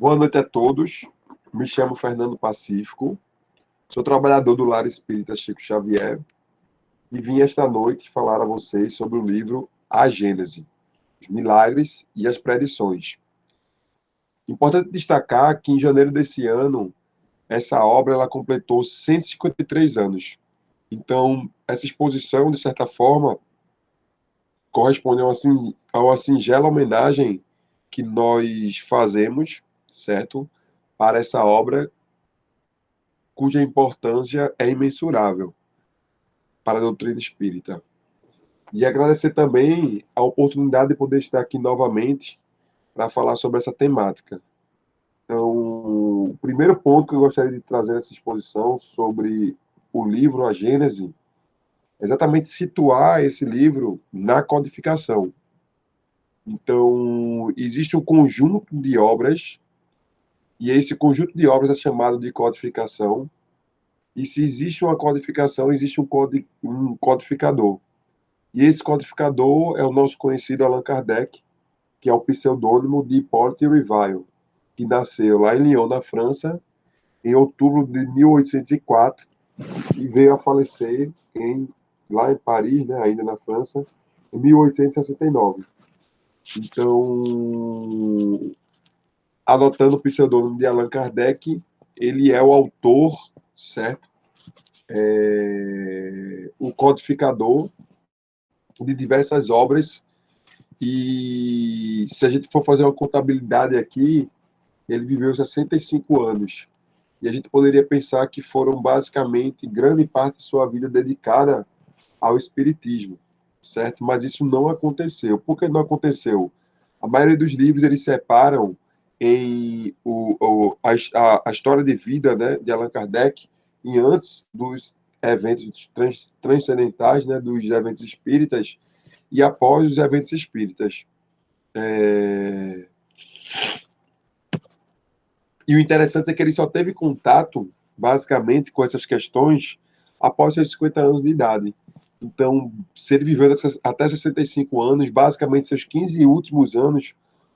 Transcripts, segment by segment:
Boa noite a todos. Me chamo Fernando Pacífico, sou trabalhador do Lar Espírita Chico Xavier e vim esta noite falar a vocês sobre o livro A Gênese, os Milagres e as Predições. Importante destacar que em janeiro desse ano, essa obra ela completou 153 anos. Então, essa exposição, de certa forma, corresponde a uma singela homenagem que nós fazemos, certo? Para essa obra cuja importância é imensurável para a doutrina espírita. E agradecer também a oportunidade de poder estar aqui novamente para falar sobre essa temática. Então, o primeiro ponto que eu gostaria de trazer nessa exposição sobre o livro A Gênese é exatamente situar esse livro na codificação. Então, existe um conjunto de obras, e esse conjunto de obras é chamado de codificação. E se existe uma codificação, existe um codificador. E esse codificador é o nosso conhecido Allan Kardec, que é o pseudônimo de Hippolyte Rivail, que nasceu lá em Lyon, na França, em outubro de 1804, e veio a falecer lá em Paris, né, ainda na França, em 1869. Então, adotando o pseudônimo de Allan Kardec, ele é o autor, certo? O codificador de diversas obras, e se a gente for fazer uma contabilidade aqui, ele viveu 65 anos. E a gente poderia pensar que foram basicamente grande parte de sua vida dedicada ao espiritismo, certo? Mas isso não aconteceu. Por que não aconteceu? A maioria dos livros eles separam em a história de vida, né, de Allan Kardec e antes dos eventos transcendentais, né, dos eventos espíritas e após os eventos espíritas. E o interessante é que ele só teve contato, basicamente, com essas questões após seus 50 anos de idade. Então, se ele viveu até 65 anos, basicamente seus 15 últimos anos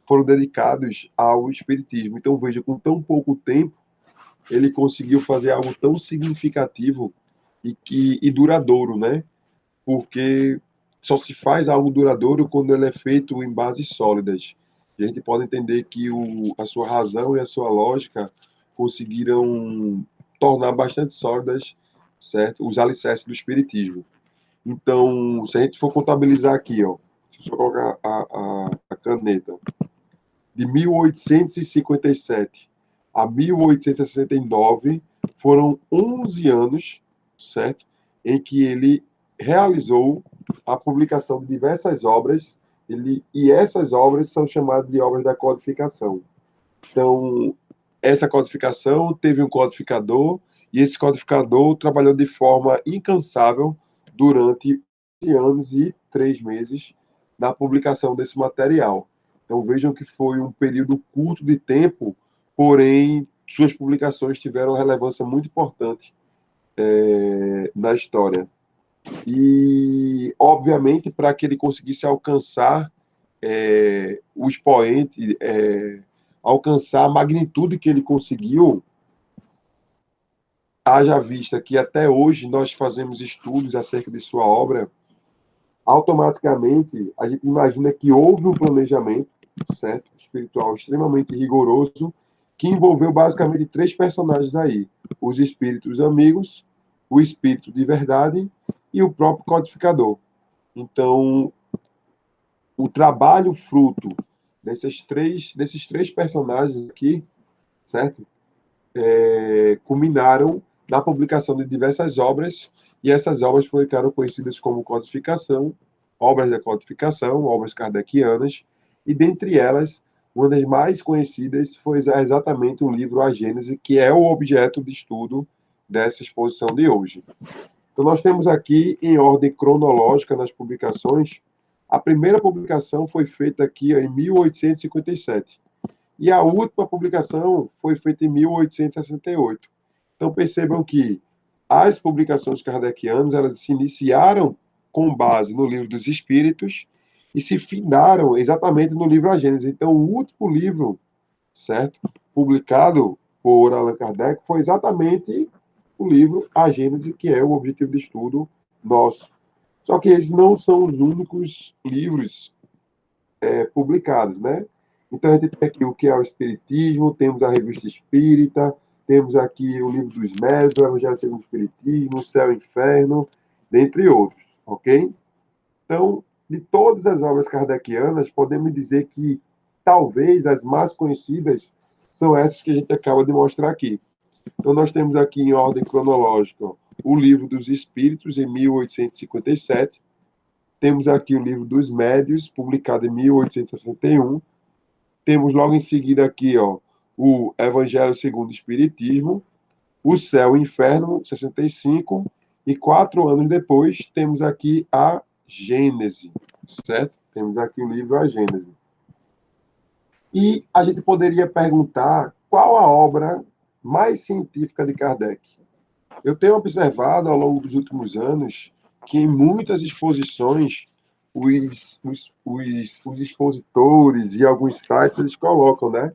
foram dedicados ao espiritismo. Então, veja, com tão pouco tempo, ele conseguiu fazer algo tão significativo e duradouro, né? Porque só se faz algo duradouro quando ele é feito em bases sólidas. E a gente pode entender que a sua razão e a sua lógica conseguiram tornar bastante sólidas, certo, os alicerces do espiritismo. Então, se a gente for contabilizar aqui, ó, deixa eu só colocar a caneta, de 1857 a 1869 foram 11 anos, certo, em que ele realizou a publicação de diversas obras, e essas obras são chamadas de obras da codificação. Então, essa codificação teve um codificador, e esse codificador trabalhou de forma incansável durante anos e 3 meses na publicação desse material. Então, vejam que foi um período curto de tempo, porém, suas publicações tiveram uma relevância muito importante na história. E, obviamente, para que ele conseguisse alcançar o expoente, alcançar a magnitude que ele conseguiu, haja vista que até hoje nós fazemos estudos acerca de sua obra, automaticamente a gente imagina que houve um planejamento, certo, espiritual extremamente rigoroso, que envolveu basicamente 3 personagens aí: os espíritos amigos, o espírito de verdade e o próprio codificador. Então, o trabalho fruto desses três personagens aqui, certo? Culminaram na publicação de diversas obras, e essas obras ficaram conhecidas como codificação, obras da codificação, obras kardecianas, e dentre elas, uma das mais conhecidas foi exatamente o livro A Gênese, que é o objeto de estudo dessa exposição de hoje. Então, nós temos aqui, em ordem cronológica nas publicações, a primeira publicação foi feita aqui em 1857. E a última publicação foi feita em 1868. Então, percebam que as publicações kardecianas, elas se iniciaram com base no Livro dos Espíritos e se findaram exatamente no livro A Gênese. Então, o último livro, certo, publicado por Allan Kardec foi exatamente o livro A Gênese, que é o objetivo de estudo nosso. Só que esses não são os únicos livros publicados, né? Então, a gente tem aqui o que é o Espiritismo, temos a Revista Espírita, temos aqui o Livro dos Médios, o Evangelho segundo o Espiritismo, o Céu e o Inferno, dentre outros, ok? Então, de todas as obras kardecianas, podemos dizer que talvez as mais conhecidas são essas que a gente acaba de mostrar aqui. Então, nós temos aqui em ordem cronológica o Livro dos Espíritos, em 1857. Temos aqui o Livro dos Médios, publicado em 1861. Temos logo em seguida aqui, ó, o Evangelho segundo o Espiritismo, o Céu e o Inferno, 65, e 4 anos depois temos aqui a Gênese, certo? Temos aqui o livro A Gênese. E a gente poderia perguntar qual a obra mais científica de Kardec. Eu tenho observado ao longo dos últimos anos que em muitas exposições os expositores e alguns sites eles colocam, né?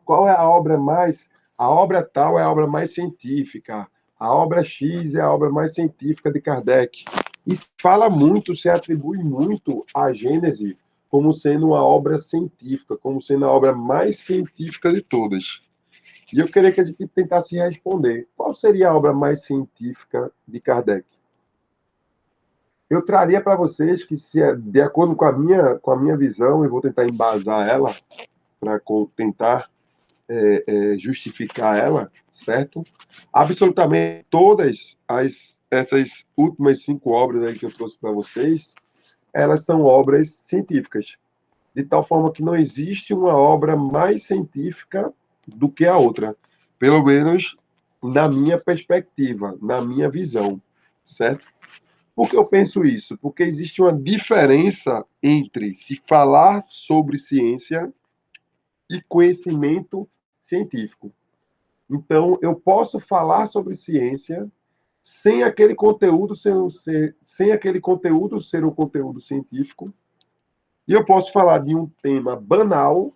Qual é a obra mais... A obra tal é a obra mais científica. A obra X é a obra mais científica de Kardec. E se fala muito, se atribui muito à Gênese como sendo uma obra científica, como sendo a obra mais científica de todas. E eu queria que a gente tentasse responder. Qual seria a obra mais científica de Kardec? Eu traria para vocês que, se é de acordo com a minha visão, e vou tentar embasar ela, para tentar justificar ela, certo? Absolutamente todas essas últimas 5 obras aí que eu trouxe para vocês, elas são obras científicas, de tal forma que não existe uma obra mais científica do que a outra, pelo menos na minha perspectiva, na minha visão, certo? Por que eu penso isso? Porque existe uma diferença entre se falar sobre ciência e conhecimento científico. Então, eu posso falar sobre ciência sem aquele conteúdo sem aquele conteúdo ser um conteúdo científico, e eu posso falar de um tema banal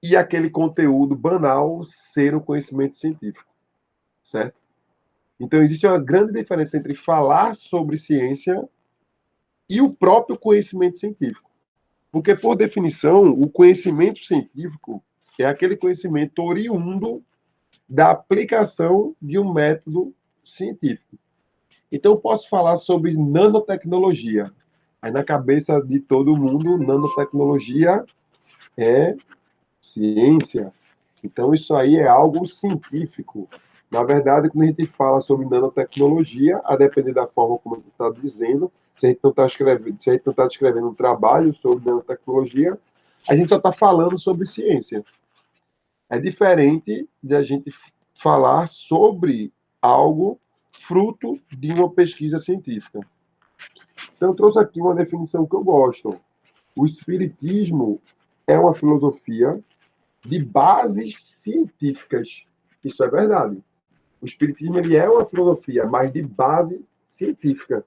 e aquele conteúdo banal ser um conhecimento científico, certo? Então, existe uma grande diferença entre falar sobre ciência e o próprio conhecimento científico. Porque, por definição, o conhecimento científico é aquele conhecimento oriundo da aplicação de um método científico. Então, eu posso falar sobre nanotecnologia. Aí, na cabeça de todo mundo, nanotecnologia é ciência. Então, isso aí é algo científico. Na verdade, quando a gente fala sobre nanotecnologia, a depender da forma como a gente está dizendo, se a gente não está descrevendo um trabalho sobre nanotecnologia, a gente só está falando sobre ciência. É diferente de a gente falar sobre algo fruto de uma pesquisa científica. Então, eu trouxe aqui uma definição que eu gosto. O Espiritismo é uma filosofia de bases científicas. Isso é verdade. O Espiritismo ele é uma filosofia, mas de base científica.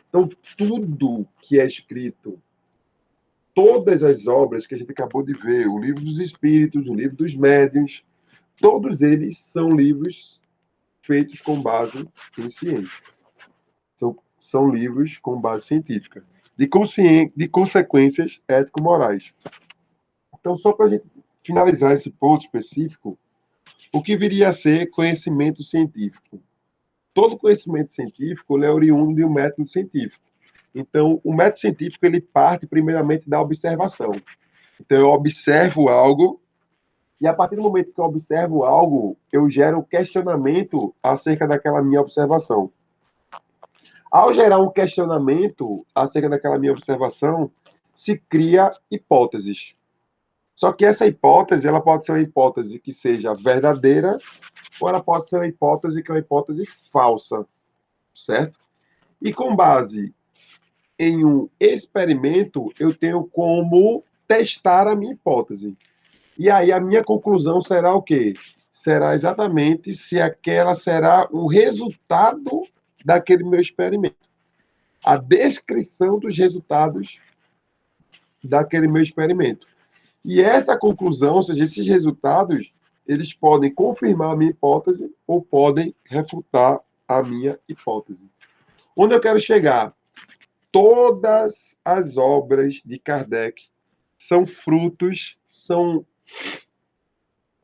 Então, tudo que é escrito, todas as obras que a gente acabou de ver, o Livro dos Espíritos, o Livro dos Médiuns, todos eles são livros feitos com base em ciência. São livros com base científica, de consequências ético-morais. Então, só para a gente finalizar esse ponto específico, o que viria a ser conhecimento científico? Todo conhecimento científico é oriundo de um método científico. Então, o método científico ele parte primeiramente da observação. Então, eu observo algo e a partir do momento que eu observo algo, eu gero um questionamento acerca daquela minha observação. Ao gerar um questionamento acerca daquela minha observação, se cria hipóteses. Só que essa hipótese, ela pode ser uma hipótese que seja verdadeira, ou ela pode ser uma hipótese que é uma hipótese falsa, certo? E com base em um experimento, eu tenho como testar a minha hipótese. E aí a minha conclusão será o quê? Será exatamente se aquela será o resultado daquele meu experimento. A descrição dos resultados daquele meu experimento. E essa conclusão, ou seja, esses resultados, eles podem confirmar a minha hipótese ou podem refutar a minha hipótese. Onde eu quero chegar? Todas as obras de Kardec são frutos, são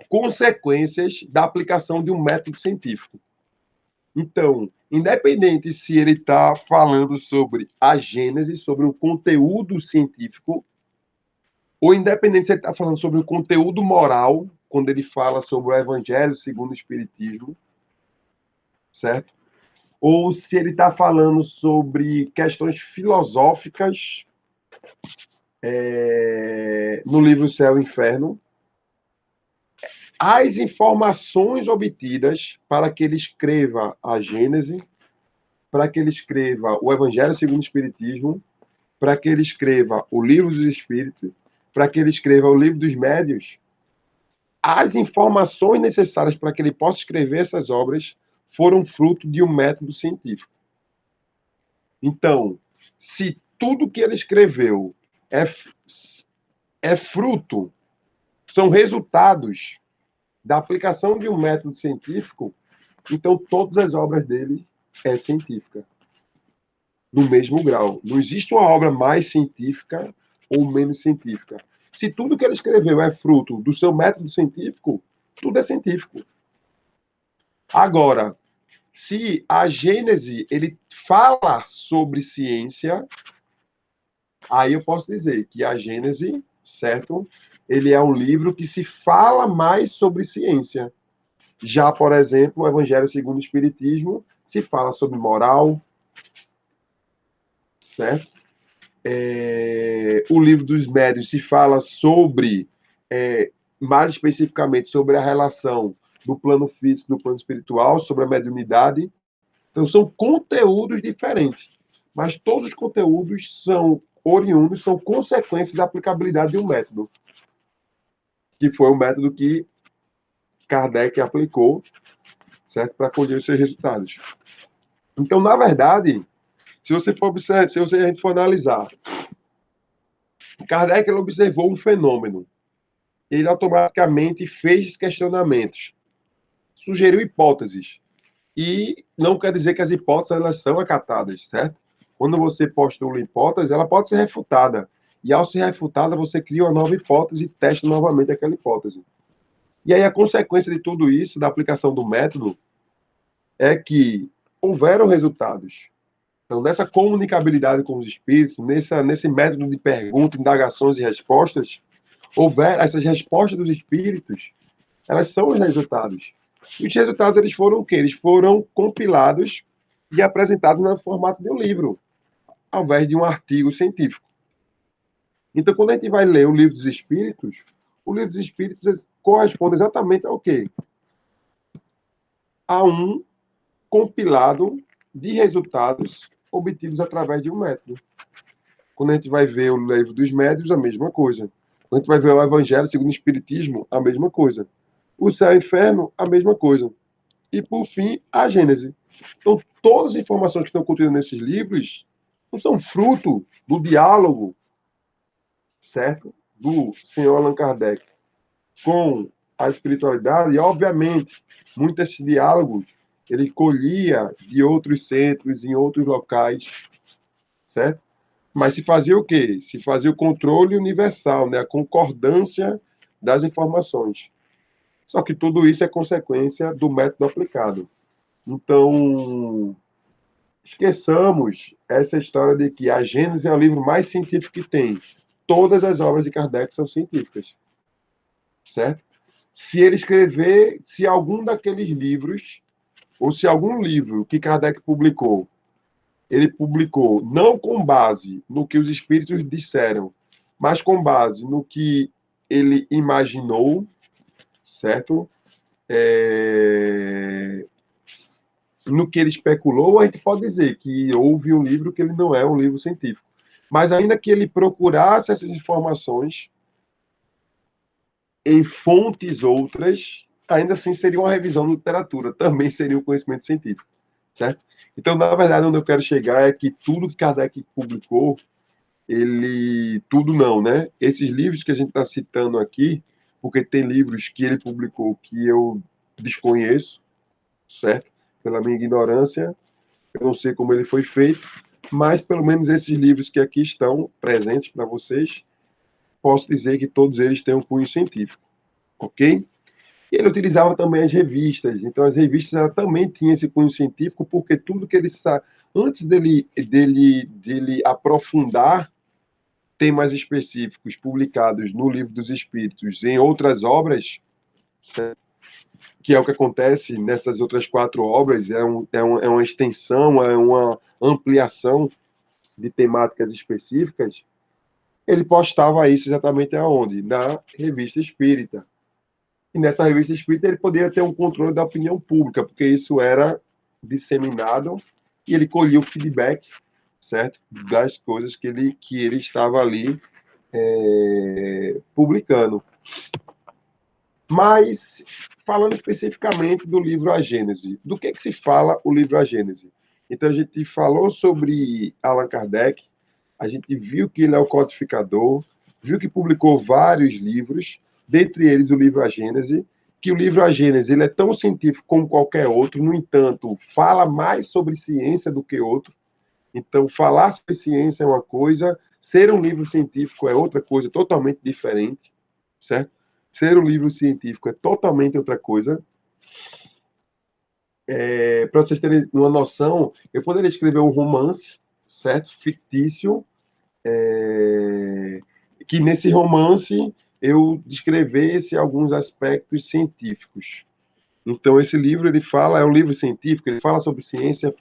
consequências da aplicação de um método científico. Então, independente se ele está falando sobre a gênese, sobre o conteúdo científico, ou independente se ele está falando sobre o conteúdo moral, quando ele fala sobre o Evangelho segundo o Espiritismo, certo? Ou se ele está falando sobre questões filosóficas no livro Céu e Inferno, as informações obtidas para que ele escreva a Gênese, para que ele escreva o Evangelho segundo o Espiritismo, para que ele escreva o Livro dos Espíritos, para que ele escreva o Livro dos Médiuns, as informações necessárias para que ele possa escrever essas obras foram fruto de um método científico. Então, se tudo que ele escreveu é fruto, são resultados da aplicação de um método científico, então todas as obras dele é científica, no mesmo grau. Não existe uma obra mais científica ou menos científica. Se tudo que ele escreveu é fruto do seu método científico, tudo é científico. Agora, se a Gênese ele fala sobre ciência, aí eu posso dizer que a Gênese, certo? Ele é um livro que se fala mais sobre ciência. Já, por exemplo, o Evangelho segundo o Espiritismo se fala sobre moral, certo? O Livro dos Médiuns se fala sobre, mais especificamente, sobre a relação do plano físico e do plano espiritual, sobre a mediunidade. Então, são conteúdos diferentes, mas todos os conteúdos são oriundos, são consequências da aplicabilidade de um método, que foi o método que Kardec aplicou, certo, para colher os seus resultados. Então, na verdade, se você for observar, se a gente for analisar, Kardec ele observou um fenômeno. Ele automaticamente fez questionamentos, sugeriu hipóteses. E não quer dizer que as hipóteses elas são acatadas, certo? Quando você postula hipótese, ela pode ser refutada. E ao ser refutada, você cria uma nova hipótese e testa novamente aquela hipótese. E aí a consequência de tudo isso, da aplicação do método, é que houveram resultados. Então, nessa comunicabilidade com os espíritos, nesse método de pergunta, indagações e respostas, essas respostas dos espíritos, elas são os resultados. E os resultados eles foram o quê? Eles foram compilados e apresentados no formato de um livro, ao invés de um artigo científico. Então, quando a gente vai ler o Livro dos Espíritos, o Livro dos Espíritos corresponde exatamente ao quê? A um compilado de resultados obtidos através de um método. Quando a gente vai ver o Livro dos Médiuns, a mesma coisa. Quando a gente vai ver o Evangelho segundo o Espiritismo, a mesma coisa. O Céu e o Inferno, a mesma coisa. E, por fim, a Gênese. Então, todas as informações que estão contidas nesses livros não são fruto do diálogo, certo? Do senhor Allan Kardec com a espiritualidade. E, obviamente, muitos desses diálogos ele colhia de outros centros, em outros locais, certo? Mas se fazia o quê? Se fazia o controle universal, né? A concordância das informações. Só que tudo isso é consequência do método aplicado. Então, esqueçamos essa história de que a Gênese é o livro mais científico que tem. Todas as obras de Kardec são científicas, certo? Se ele escrever, se algum daqueles livros, ou se algum livro que Kardec publicou, ele publicou não com base no que os espíritos disseram, mas com base no que ele imaginou, certo? No que ele especulou, a gente pode dizer que houve um livro que ele não é um livro científico. Mas ainda que ele procurasse essas informações em fontes outras, ainda assim seria uma revisão de literatura, também seria um conhecimento científico, certo? Então, na verdade, onde eu quero chegar é que tudo que Kardec publicou, ele... Tudo não, né? Esses livros que a gente está citando aqui, porque tem livros que ele publicou que eu desconheço, certo? Pela minha ignorância, eu não sei como ele foi feito, mas pelo menos esses livros que aqui estão presentes para vocês, posso dizer que todos eles têm um cunho científico, ok? E ele utilizava também as revistas, então as revistas ela também tinham esse cunho científico, porque tudo que ele sabe, antes dele aprofundar temas específicos publicados no Livro dos Espíritos em outras obras, que é o que acontece nessas outras 4 obras, é uma extensão, é uma ampliação de temáticas específicas, ele postava isso exatamente aonde? Na revista espírita. E nessa revista espírita ele poderia ter um controle da opinião pública, porque isso era disseminado e ele colhia o feedback, certo? Das coisas que ele estava ali publicando. Mas, falando especificamente do livro A Gênese, do que se fala o livro A Gênese? Então, a gente falou sobre Allan Kardec, a gente viu que ele é o codificador, viu que publicou vários livros, dentre eles o livro A Gênese, que o livro A Gênese ele é tão científico como qualquer outro, no entanto, fala mais sobre ciência do que outro. Então, falar sobre ciência é uma coisa, ser um livro científico é outra coisa totalmente diferente, certo? Ser um livro científico é totalmente outra coisa. Para vocês terem uma noção, eu poderia escrever um romance, certo? Fictício, que nesse romance eu descrevesse alguns aspectos científicos. Então, esse livro, ele fala, é um livro científico, ele fala sobre ciência,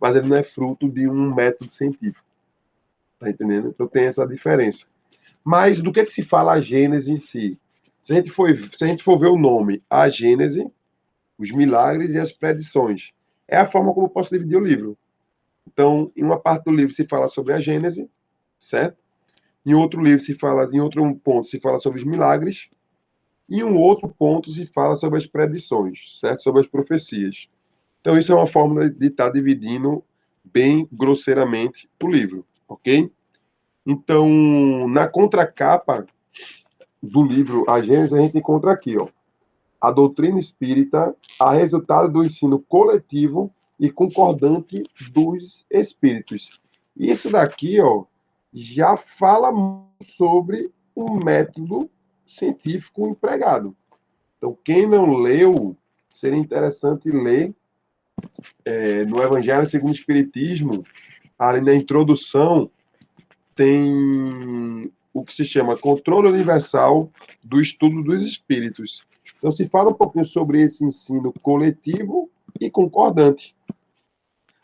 mas ele não é fruto de um método científico, tá entendendo? Então, tem essa diferença. Mas do que se fala a Gênese em si? Se a gente for ver o nome, a Gênese, os milagres e as predições, é a forma como eu posso dividir o livro. Então, em uma parte do livro se fala sobre a Gênese, certo? Em outro livro se fala, em outro ponto se fala sobre os milagres, e em um outro ponto se fala sobre as predições, certo? Sobre as profecias. Então, isso é uma forma de estar dividindo bem grosseiramente o livro, ok? Então, na contracapa do livro A Gênese, a gente encontra aqui, ó, a doutrina espírita, a resultado do ensino coletivo e concordante dos espíritos. Isso daqui, ó, já fala sobre o método científico empregado. Então, quem não leu, seria interessante ler no Evangelho segundo o Espiritismo, ali na introdução, tem o que se chama Controle Universal do Estudo dos Espíritos. Então, se fala um pouquinho sobre esse ensino coletivo e concordante.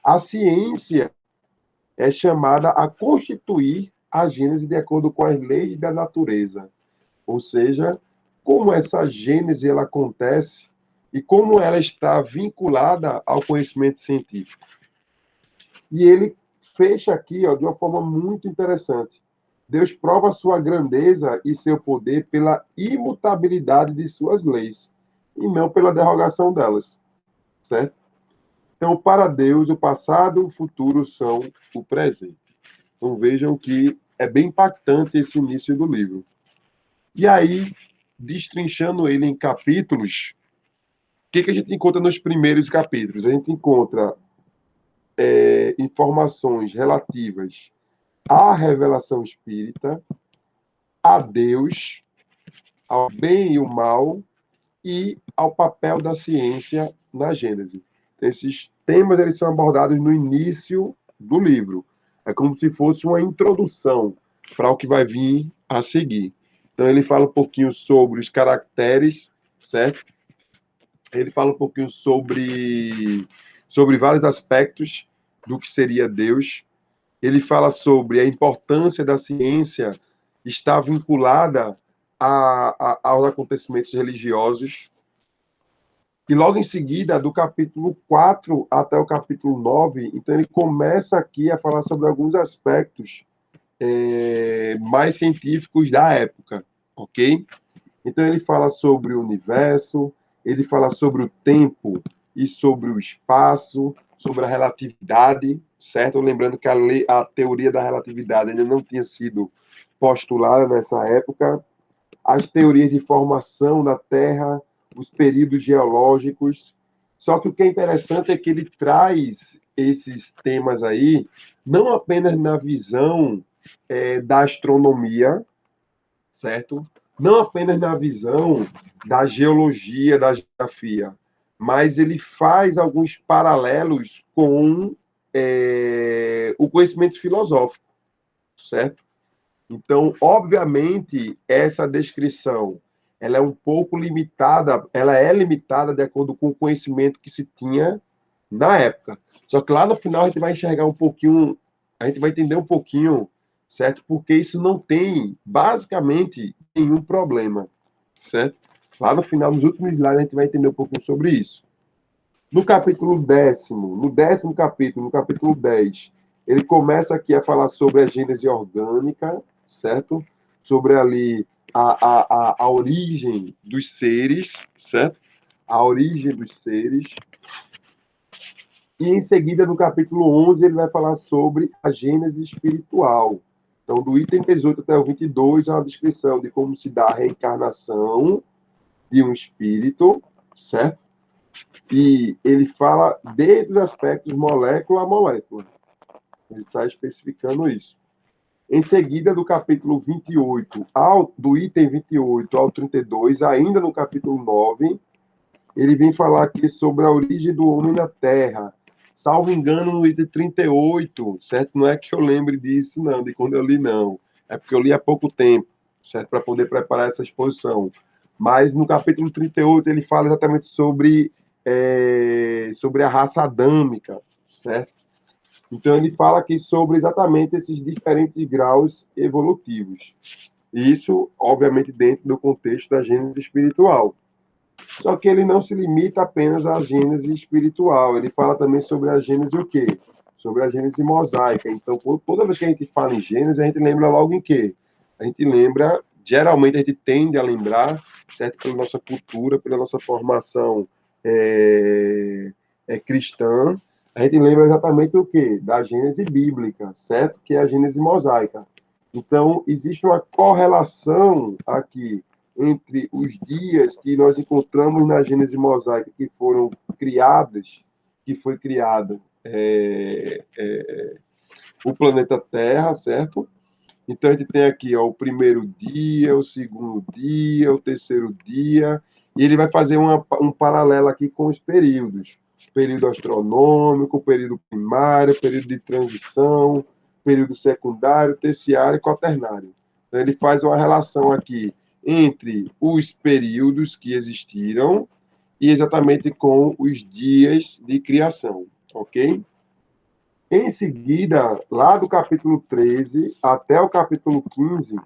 A ciência é chamada a constituir a gênese de acordo com as leis da natureza. Ou seja, como essa gênese ela acontece e como ela está vinculada ao conhecimento científico. E ele fecha aqui, ó, de uma forma muito interessante. Deus prova sua grandeza e seu poder pela imutabilidade de suas leis, e não pela derrogação delas, certo? Então, para Deus, o passado e o futuro são o presente. Então, vejam que é bem impactante esse início do livro. E aí, destrinchando ele em capítulos, o que a gente encontra nos primeiros capítulos? A gente encontra informações relativas à revelação espírita, a Deus, ao bem e o mal e ao papel da ciência na Gênese. Esses temas eles são abordados no início do livro. É como se fosse uma introdução para o que vai vir a seguir. Então ele fala um pouquinho sobre os caracteres, certo? Ele fala um pouquinho sobre vários aspectos do que seria Deus. Ele fala sobre a importância da ciência estar vinculada aos acontecimentos religiosos. E logo em seguida, do capítulo 4 até o capítulo 9, então ele começa aqui a falar sobre alguns aspectos mais científicos da época, ok? Então ele fala sobre o universo, ele fala sobre o tempo e sobre o espaço, sobre a relatividade, certo? Lembrando que a teoria da relatividade ainda não tinha sido postulada nessa época. As teorias de formação da Terra, os períodos geológicos. Só que o que é interessante é que ele traz esses temas aí, não apenas na visão da astronomia, certo? Não apenas na visão da geologia, da geografia, mas ele faz alguns paralelos com o conhecimento filosófico, certo? Então, obviamente, essa descrição ela é um pouco limitada, ela é limitada de acordo com o conhecimento que se tinha na época. Só que lá no final a gente vai enxergar um pouquinho, a gente vai entender um pouquinho, certo? Porque isso não tem, basicamente, nenhum problema, certo? Lá no final, nos últimos slides, a gente vai entender um pouquinho sobre isso. No capítulo 10º, no 10º capítulo, no capítulo 10, ele começa aqui a falar sobre a gênese orgânica, certo? Sobre ali a origem dos seres, certo? A origem dos seres. E em seguida, no capítulo 11, ele vai falar sobre a gênese espiritual. Então, do item 18 até o 22, é uma descrição de como se dá a reencarnação de um espírito, certo? E ele fala desde os aspectos molécula a molécula. Ele está especificando isso. Em seguida, do capítulo 28, do item 28 ao 32, ainda no capítulo 9, ele vem falar aqui sobre a origem do homem na Terra. Salvo engano, no item 38, certo? Não é que eu lembre disso, não, de quando eu li, não. É porque eu li há pouco tempo, certo? Para poder preparar essa exposição. Mas no capítulo 38, ele fala exatamente sobre a raça adâmica, certo? Então, ele fala aqui sobre exatamente esses diferentes graus evolutivos. Isso, obviamente, dentro do contexto da gênese espiritual. Só que ele não se limita apenas à gênese espiritual, ele fala também sobre a gênese o quê? Sobre a gênese mosaica. Então, toda vez que a gente fala em gênese, a gente lembra logo em quê? A gente lembra, geralmente a gente tende a lembrar, certo? Pela nossa cultura, pela nossa formação cristã, a gente lembra exatamente o quê? Da gênese bíblica, certo? Que é a gênese mosaica. Então, existe uma correlação aqui entre os dias que nós encontramos na Gênese mosaica que foram criadas, que foi criado o planeta Terra, certo? Então a gente tem aqui ó, o primeiro dia, o segundo dia, o terceiro dia, e ele vai fazer um paralelo aqui com os períodos. Período astronômico, período primário, período de transição, período secundário, terciário e quaternário. Então ele faz uma relação aqui entre os períodos que existiram e exatamente com os dias de criação, ok? Em seguida, lá do capítulo 13 até o capítulo 15,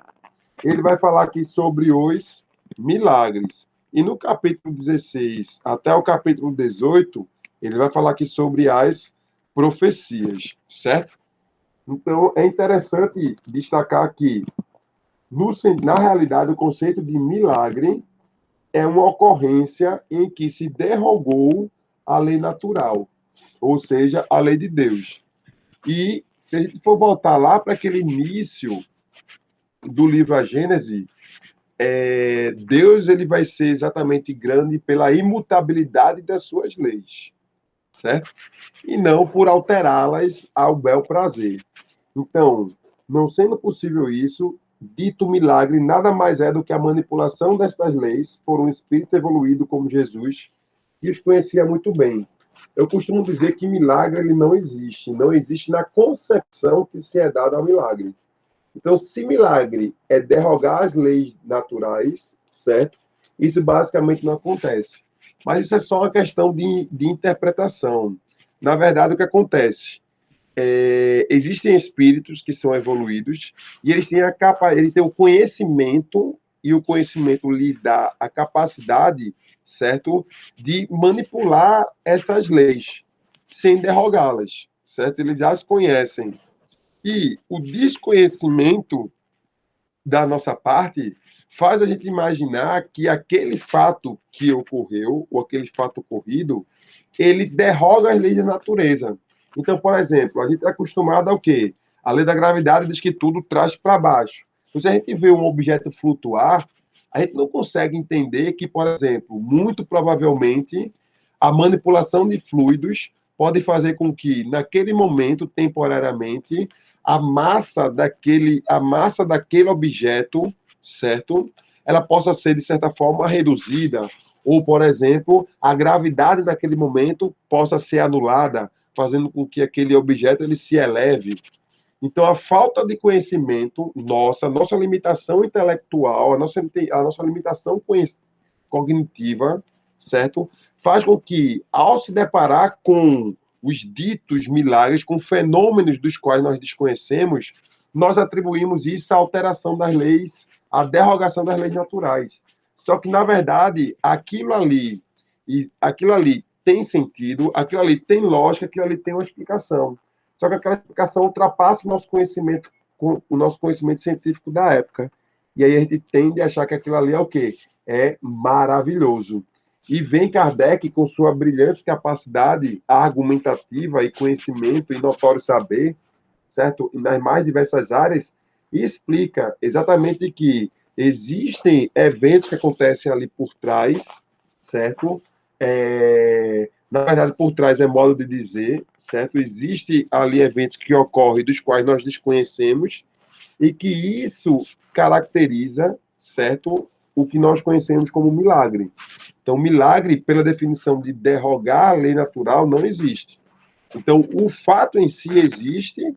ele vai falar aqui sobre os milagres. E no capítulo 16 até o capítulo 18, ele vai falar aqui sobre as profecias, certo? Então, é interessante destacar que, na realidade, o conceito de milagre é uma ocorrência em que se derrogou a lei natural, ou seja, a lei de Deus. E se a gente for voltar lá para aquele início do livro A Gênese, Deus ele vai ser exatamente grande pela imutabilidade das suas leis, certo? E não por alterá-las ao bel prazer. Então, não sendo possível isso, dito milagre nada mais é do que a manipulação destas leis por um espírito evoluído como Jesus, que os conhecia muito bem. Eu costumo dizer que milagre ele não existe na concepção que se é dada ao milagre. Então, se milagre é derrogar as leis naturais, certo? Isso basicamente não acontece. Mas isso é só uma questão de interpretação. Na verdade, o que acontece? Existem espíritos que são evoluídos e eles têm o conhecimento e o conhecimento lhe dá a capacidade, certo, de manipular essas leis sem derrogá-las, certo? Eles já as conhecem. E o desconhecimento da nossa parte faz a gente imaginar que aquele fato que ocorreu, ou aquele fato ocorrido, ele derroga as leis da natureza. Então, por exemplo, a gente é acostumado ao quê? A lei da gravidade diz que tudo traz para baixo. Então, se a gente vê um objeto flutuar, a gente não consegue entender que, por exemplo, muito provavelmente, a manipulação de fluidos pode fazer com que, naquele momento, temporariamente, a massa daquele objeto, certo? Ela possa ser, de certa forma, reduzida, ou, por exemplo, a gravidade daquele momento possa ser anulada, fazendo com que aquele objeto ele se eleve. Então, a falta de conhecimento nossa, a nossa limitação intelectual, a nossa limitação cognitiva, certo? Faz com que, ao se deparar com os ditos milagres, com fenômenos dos quais nós desconhecemos, nós atribuímos isso à alteração das leis, à derrogação das leis naturais. Só que, na verdade, aquilo ali tem sentido, aquilo ali tem lógica, aquilo ali tem uma explicação. Só que aquela explicação ultrapassa o nosso conhecimento científico da época. E aí a gente tende a achar que aquilo ali é o quê? É maravilhoso. E vem Kardec com sua brilhante capacidade argumentativa e conhecimento e notório saber, certo? Nas mais diversas áreas, e explica exatamente que existem eventos que acontecem ali por trás, certo? Na verdade, por trás é modo de dizer, certo? Existe ali eventos que ocorrem dos quais nós desconhecemos e que isso caracteriza, certo? O que nós conhecemos como milagre. Então, milagre, pela definição de derrogar a lei natural, não existe. Então, o fato em si existe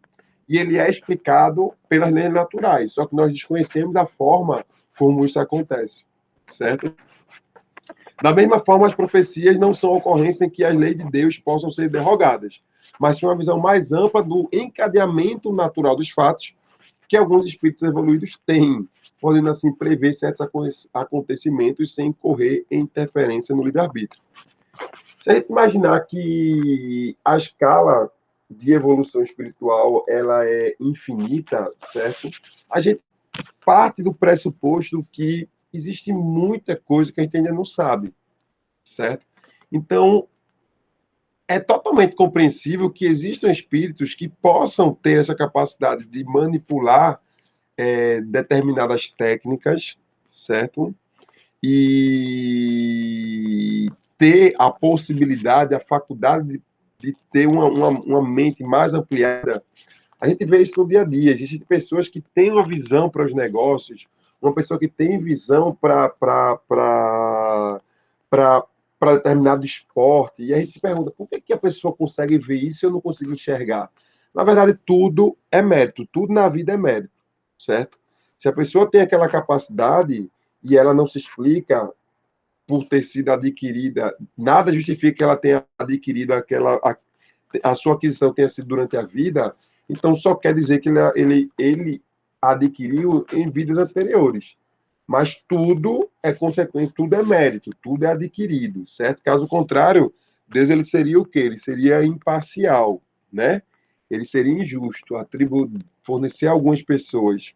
e ele é explicado pelas leis naturais, só que nós desconhecemos a forma como isso acontece, certo? Da mesma forma, as profecias não são ocorrências em que as leis de Deus possam ser derrogadas, mas sim uma visão mais ampla do encadeamento natural dos fatos que alguns espíritos evoluídos têm, podendo assim prever certos acontecimentos sem correr em interferência no livre-arbítrio. Se a gente imaginar que a escala de evolução espiritual ela é infinita, certo? A gente parte do pressuposto que existe muita coisa que a gente ainda não sabe, certo? Então, é totalmente compreensível que existam espíritos que possam ter essa capacidade de manipular determinadas técnicas, certo? E ter a possibilidade, a faculdade de ter uma mente mais ampliada. A gente vê isso no dia a dia. Existem pessoas que têm uma visão para os negócios, uma pessoa que tem visão para determinado esporte, e a gente se pergunta por que a pessoa consegue ver isso e eu não consigo enxergar? Na verdade, tudo é mérito, tudo na vida é mérito, certo? Se a pessoa tem aquela capacidade e ela não se explica por ter sido adquirida, nada justifica que ela tenha adquirido a sua aquisição tenha sido durante a vida, então só quer dizer que ele adquiriu em vidas anteriores. Mas tudo é consequência, tudo é mérito, tudo é adquirido, certo? Caso contrário, Deus ele seria o quê? Ele seria imparcial, né? Ele seria injusto, fornecer a algumas pessoas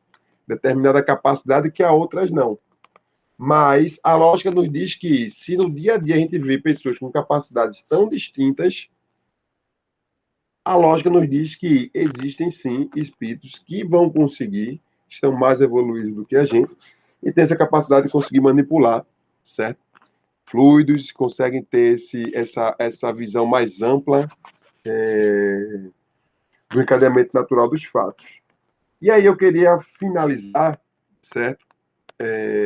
determinada capacidade que a outras não. Mas a lógica nos diz que se no dia a dia a gente vê pessoas com capacidades tão distintas, a lógica nos diz que existem sim espíritos que vão conseguir, estão mais evoluídos do que a gente, e têm essa capacidade de conseguir manipular, certo? Fluidos, conseguem ter essa visão mais ampla do encadeamento natural dos fatos. E aí eu queria finalizar, certo?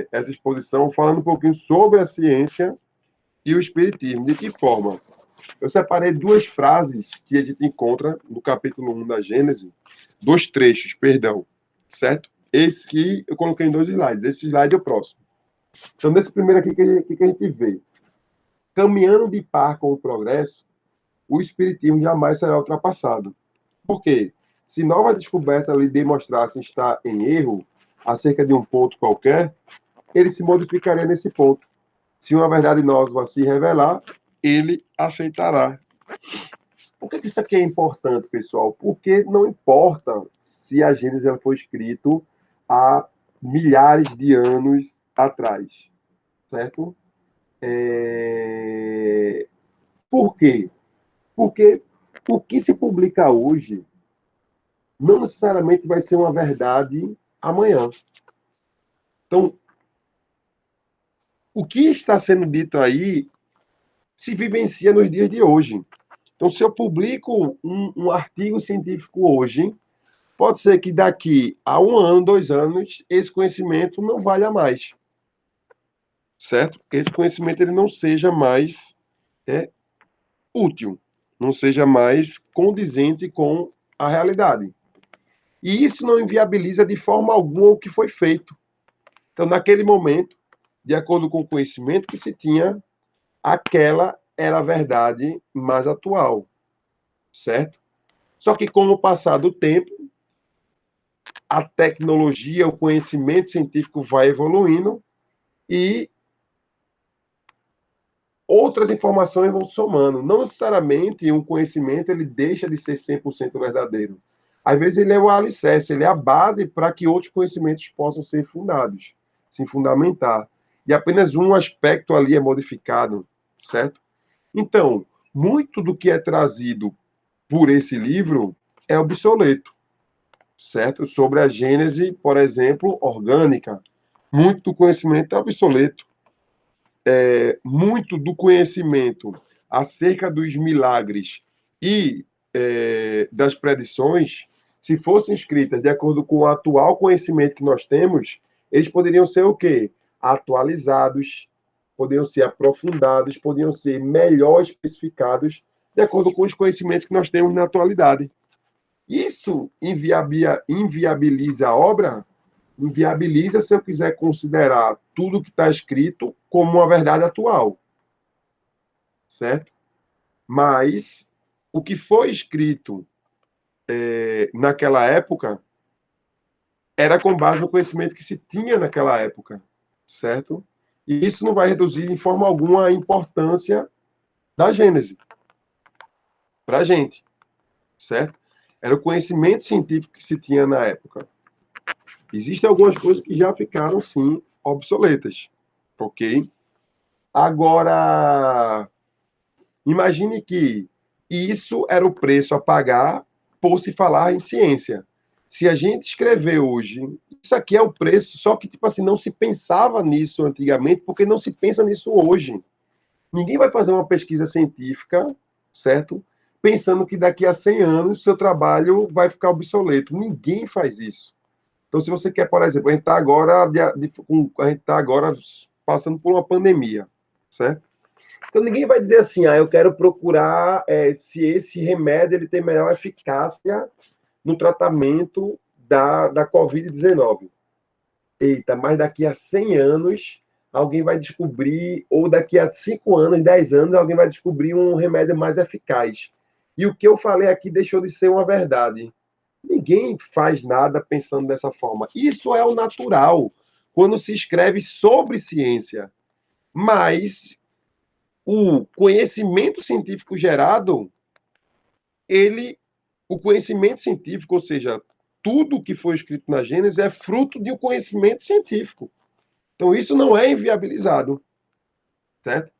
Essa exposição falando um pouquinho sobre a ciência e o espiritismo. De que forma? Eu separei duas frases que a gente encontra no capítulo 1 da Gênese, dois trechos, perdão, certo? Esse que eu coloquei em dois slides. Esse slide é o próximo. Então, nesse primeiro aqui, que a gente vê? Caminhando de par com o progresso, o espiritismo jamais será ultrapassado. Por quê? Se nova descoberta lhe demonstrasse estar em erro acerca de um ponto qualquer, ele se modificaria nesse ponto. Se uma verdade nova se revelar, ele aceitará. Por que isso aqui é importante, pessoal? Porque não importa se a Gênesis foi escrito há milhares de anos atrás, certo? Por Por quê? Porque o que se publica hoje não necessariamente vai ser uma verdade amanhã. Então, o que está sendo dito aí se vivencia nos dias de hoje. Então, se eu publico um artigo científico hoje, pode ser que daqui a 1 ano, 2 anos, esse conhecimento não valha mais, certo? Esse conhecimento ele não seja mais útil, não seja mais condizente com a realidade. E isso não inviabiliza de forma alguma o que foi feito. Então, naquele momento, de acordo com o conhecimento que se tinha, aquela era a verdade mais atual, certo? Só que com o passar do tempo, a tecnologia, o conhecimento científico vai evoluindo e outras informações vão somando. Não necessariamente um conhecimento ele deixa de ser 100% verdadeiro. Às vezes ele é o alicerce, ele é a base para que outros conhecimentos possam ser fundados, se fundamentar. E apenas um aspecto ali é modificado, certo? Então, muito do que é trazido por esse livro é obsoleto, certo? Sobre a gênese, por exemplo, orgânica. Muito do conhecimento é obsoleto. Muito do conhecimento acerca dos milagres e das predições, se fossem escritas de acordo com o atual conhecimento que nós temos, eles poderiam ser o quê? Atualizados, poderiam ser aprofundados, poderiam ser melhor especificados de acordo com os conhecimentos que nós temos na atualidade. Isso inviabiliza a obra? Inviabiliza se eu quiser considerar tudo que está escrito como uma verdade atual, certo? Mas o que foi escrito naquela época era com base no conhecimento que se tinha naquela época, certo? E isso não vai reduzir em forma alguma a importância da Gênese para a gente, certo? Era o conhecimento científico que se tinha na época. Existem algumas coisas que já ficaram, sim, obsoletas, ok? Agora, imagine que isso era o preço a pagar por se falar em ciência. Se a gente escrever hoje, isso aqui é o preço, só que, tipo assim, não se pensava nisso antigamente, porque não se pensa nisso hoje. Ninguém vai fazer uma pesquisa científica, certo? Pensando que daqui a 100 anos seu trabalho vai ficar obsoleto. Ninguém faz isso. Então, se você quer, por exemplo, a gente tá agora passando por uma pandemia, certo? Então, ninguém vai dizer assim, eu quero procurar se esse remédio ele tem melhor eficácia no tratamento da Covid-19. Eita, mas daqui a 100 anos alguém vai descobrir, ou daqui a 5 anos, 10 anos, alguém vai descobrir um remédio mais eficaz. E o que eu falei aqui deixou de ser uma verdade. Ninguém faz nada pensando dessa forma. Isso é o natural quando se escreve sobre ciência. Mas o conhecimento científico gerado, o conhecimento científico, ou seja, tudo que foi escrito na Gênesis é fruto de um conhecimento científico. Então, isso não é inviabilizado, certo?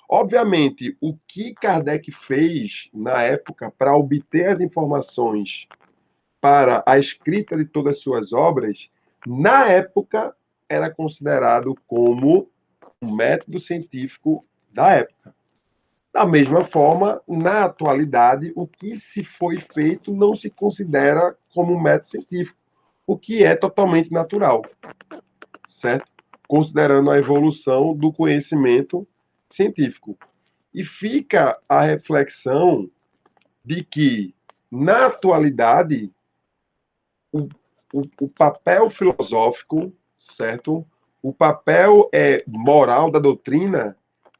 Obviamente, o que Kardec fez na época para obter as informações para a escrita de todas as suas obras, na época era considerado como um método científico da época. Da mesma forma, na atualidade, o que se foi feito não se considera como um método científico, o que é totalmente natural, certo? Considerando a evolução do conhecimento científico. E fica a reflexão de que, na atualidade, o, o papel filosófico, certo? O papel moral da doutrina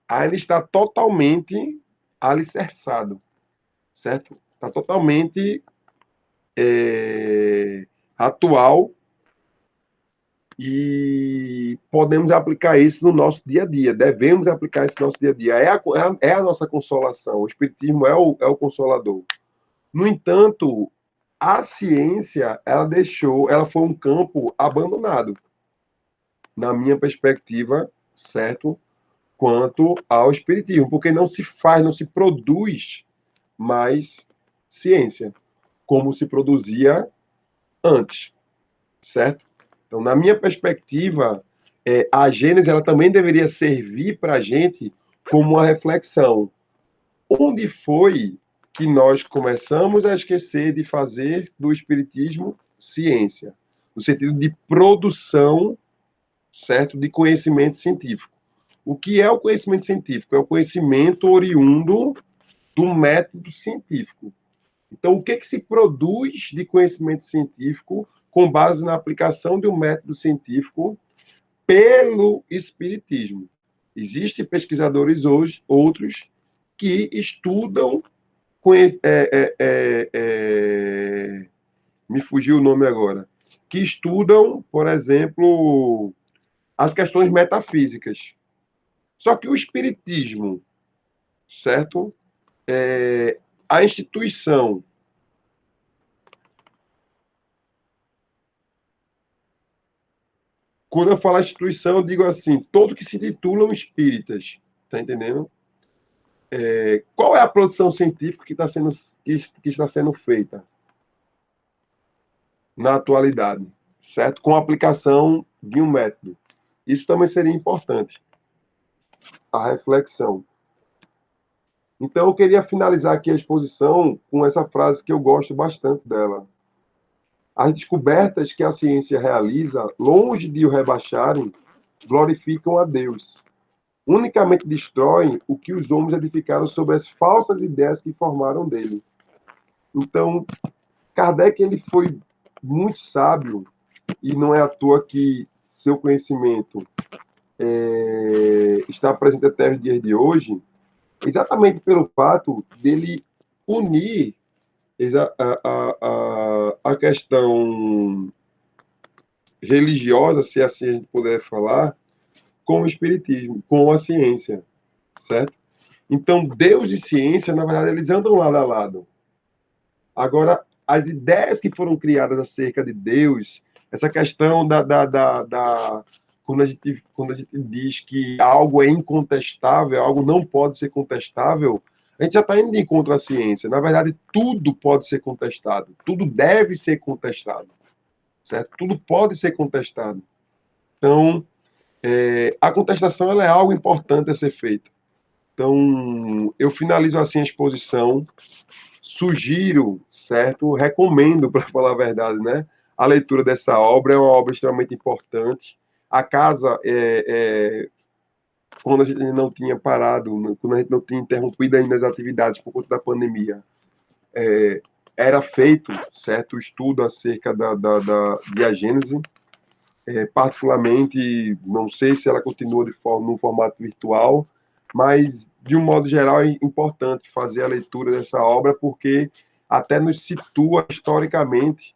ainda está totalmente alicerçado, certo? Está totalmente atual e podemos aplicar isso no nosso dia a dia, devemos aplicar isso no nosso dia a dia. É a nossa consolação, o Espiritismo é o consolador. No entanto, a ciência, ela foi um campo abandonado, na minha perspectiva, certo? quanto ao espiritismo, porque não se faz, não se produz mais ciência, como se produzia antes, certo? Então, na minha perspectiva, a Gênese ela também deveria servir para a gente como uma reflexão. Onde foi que nós começamos a esquecer de fazer do espiritismo ciência, no sentido de produção, certo, de conhecimento científico? O que é o conhecimento científico? É o conhecimento oriundo do método científico. Então, o que, que se produz de conhecimento científico com base na aplicação de um método científico pelo espiritismo? Existem pesquisadores hoje, outros, que estudam, me fugiu o nome agora, que estudam, por exemplo, as questões metafísicas. Só que o espiritismo, certo? A instituição, quando eu falo instituição, eu digo assim, todo que se titulam espíritas, tá entendendo? Qual é a produção científica que está sendo feita na atualidade, certo? Com a aplicação de um método. Isso também seria importante, a reflexão. Então, eu queria finalizar aqui a exposição com essa frase que eu gosto bastante dela. As descobertas que a ciência realiza, longe de o rebaixarem, glorificam a Deus. Unicamente destroem o que os homens edificaram sobre as falsas ideias que formaram dele. Então, Kardec ele foi muito sábio, e não é à toa que seu conhecimento está presente até os dias de hoje, exatamente pelo fato dele unir a questão religiosa, se assim a gente puder falar, com o espiritismo, com a ciência, certo? Então, Deus e ciência, na verdade, eles andam lado a lado. Agora, as ideias que foram criadas acerca de Deus, essa questão quando a gente diz que algo é incontestável, algo não pode ser contestável, a gente já está indo de encontro à ciência. Na verdade, tudo pode ser contestado, tudo deve ser contestado, certo? Tudo pode ser contestado. Então, a contestação ela é algo importante a ser feita. Então, eu finalizo assim a exposição, sugiro, certo? Recomendo, para falar a verdade, né? A leitura dessa obra é uma obra extremamente importante. A casa, quando a gente não tinha parado, quando a gente não tinha interrompido ainda as atividades por conta da pandemia, era feito, certo? O estudo acerca de a Gênese. Particularmente, não sei se ela continua no formato virtual, mas, de um modo geral, é importante fazer a leitura dessa obra, porque até nos situa historicamente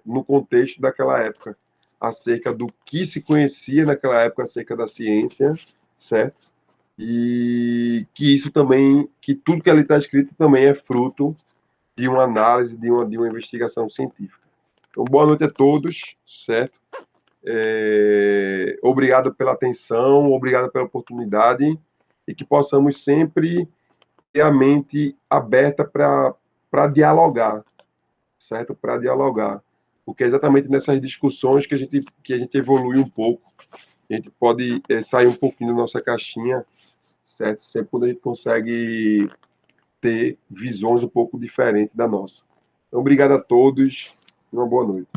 no contexto daquela época, acerca do que se conhecia naquela época acerca da ciência, certo? E que isso também, que tudo que ali está escrito também é fruto de uma análise, de uma investigação científica. Então, boa noite a todos, certo? Obrigado pela atenção, obrigado pela oportunidade e que possamos sempre ter a mente aberta para dialogar, certo? Para dialogar. Porque é exatamente nessas discussões que a gente evolui um pouco, a gente pode sair um pouquinho da nossa caixinha, certo? Sempre quando a gente consegue ter visões um pouco diferentes da nossa. Então, obrigado a todos e uma boa noite.